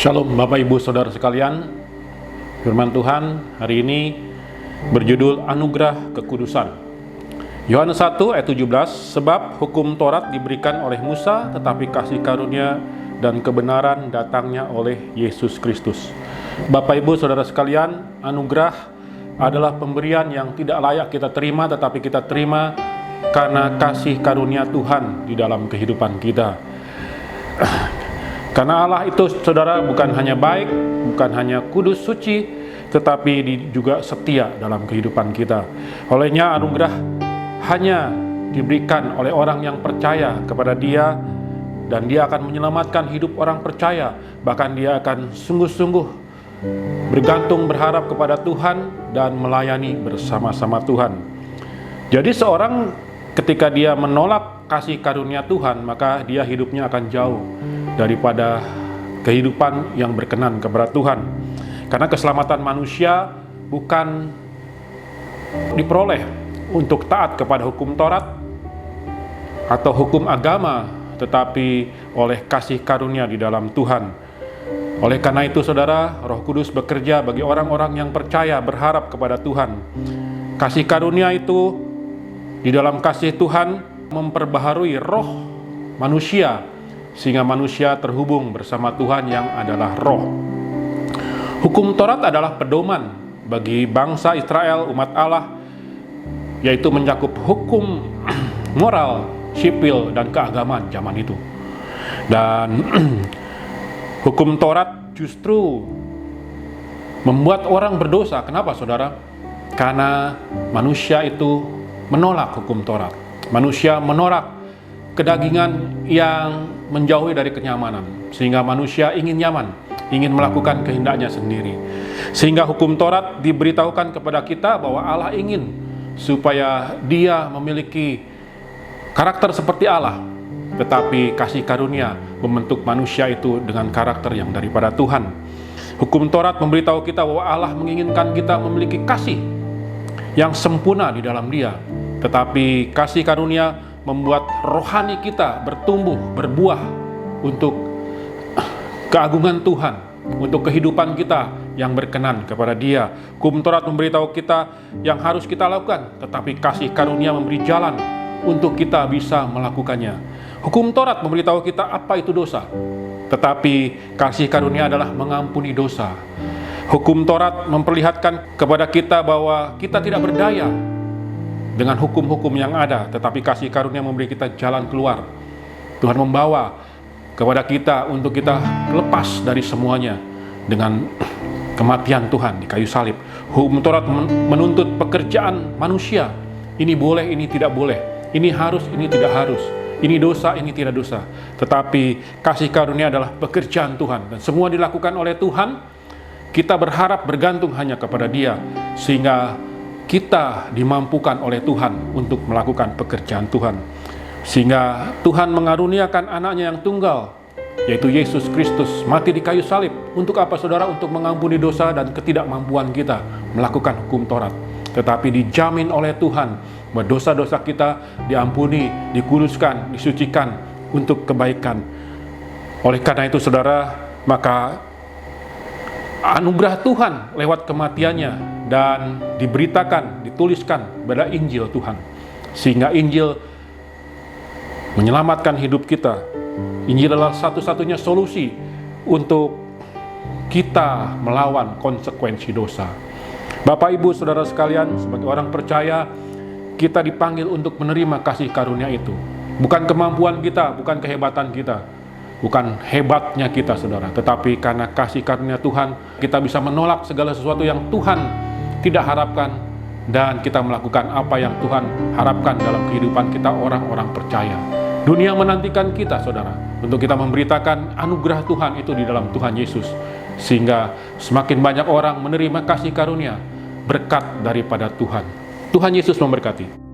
Shalom Bapak Ibu Saudara sekalian. Firman Tuhan hari ini berjudul Anugerah Kekudusan. Yohanes 1 ayat 17, sebab hukum Taurat diberikan oleh Musa, tetapi kasih karunia dan kebenaran datangnya oleh Yesus Kristus. Bapak Ibu Saudara sekalian, anugerah adalah pemberian yang tidak layak kita terima, tetapi kita terima karena kasih karunia Tuhan di dalam kehidupan kita. Karena Allah itu, saudara, bukan hanya baik, bukan hanya kudus, suci, tetapi juga setia dalam kehidupan kita. Olehnya anugerah hanya diberikan oleh orang yang percaya kepada Dia, dan Dia akan menyelamatkan hidup orang percaya. Bahkan Dia akan sungguh-sungguh bergantung, berharap kepada Tuhan, dan melayani bersama-sama Tuhan. Jadi seorang ketika dia menolak kasih karunia Tuhan, maka dia hidupnya akan jauh daripada kehidupan yang berkenan kepada Tuhan. Karena keselamatan manusia bukan diperoleh untuk taat kepada hukum Taurat atau hukum agama, tetapi oleh kasih karunia di dalam Tuhan. Oleh karena itu, saudara, Roh Kudus bekerja bagi orang-orang yang percaya, berharap kepada Tuhan. Kasih karunia itu di dalam kasih Tuhan memperbaharui roh manusia, sehingga manusia terhubung bersama Tuhan yang adalah roh. Hukum Taurat adalah pedoman bagi bangsa Israel, umat Allah, yaitu mencakup hukum moral, sipil, dan keagamaan zaman itu. Dan hukum Taurat justru membuat orang berdosa. Kenapa, saudara? Karena manusia itu menolak hukum Taurat. Manusia menolak kedagingan yang menjauhi dari kenyamanan, sehingga manusia ingin nyaman, ingin melakukan kehendaknya sendiri. Sehingga hukum Taurat diberitahukan kepada kita bahwa Allah ingin supaya Dia memiliki karakter seperti Allah, tetapi kasih karunia membentuk manusia itu dengan karakter yang daripada Tuhan. Hukum Taurat memberitahu kita bahwa Allah menginginkan kita memiliki kasih yang sempurna di dalam Dia, tetapi kasih karunia membuat rohani kita bertumbuh, berbuah untuk keagungan Tuhan, untuk kehidupan kita yang berkenan kepada Dia. Hukum Taurat memberitahu kita yang harus kita lakukan, tetapi kasih karunia memberi jalan untuk kita bisa melakukannya. Hukum Taurat memberitahu kita apa itu dosa, tetapi kasih karunia adalah mengampuni dosa. Hukum Taurat memperlihatkan kepada kita bahwa kita tidak berdaya dengan hukum-hukum yang ada, tetapi kasih karunia memberi kita jalan keluar. Tuhan membawa kepada kita untuk kita lepas dari semuanya dengan kematian Tuhan di kayu salib. Hukum Taurat menuntut pekerjaan manusia. Ini boleh, ini tidak boleh. Ini harus, ini tidak harus. Ini dosa, ini tidak dosa. Tetapi kasih karunia adalah pekerjaan Tuhan, dan semua dilakukan oleh Tuhan. Kita berharap, bergantung hanya kepada Dia, sehingga kita dimampukan oleh Tuhan untuk melakukan pekerjaan Tuhan. Sehingga Tuhan mengaruniakan anaknya yang tunggal, yaitu Yesus Kristus, mati di kayu salib. Untuk apa, saudara? Untuk mengampuni dosa dan ketidakmampuan kita melakukan hukum Taurat. Tetapi dijamin oleh Tuhan bahwa dosa-dosa kita diampuni, dikuduskan, disucikan untuk kebaikan. Oleh karena itu, saudara, maka anugerah Tuhan lewat kematiannya dan diberitakan, dituliskan pada Injil Tuhan, sehingga Injil menyelamatkan hidup kita. Injil adalah satu-satunya solusi untuk kita melawan konsekuensi dosa. Bapak, Ibu, Saudara sekalian, sebagai orang percaya, kita dipanggil untuk menerima kasih karunia itu. Bukan kemampuan kita, bukan kehebatan kita, bukan hebatnya kita, saudara, tetapi karena kasih karunia Tuhan, kita bisa menolak segala sesuatu yang Tuhan tidak harapkan, dan kita melakukan apa yang Tuhan harapkan dalam kehidupan kita, orang-orang percaya. Dunia menantikan kita, saudara, untuk kita memberitakan anugerah Tuhan itu di dalam Tuhan Yesus, sehingga semakin banyak orang menerima kasih karunia, berkat daripada Tuhan. Tuhan Yesus memberkati.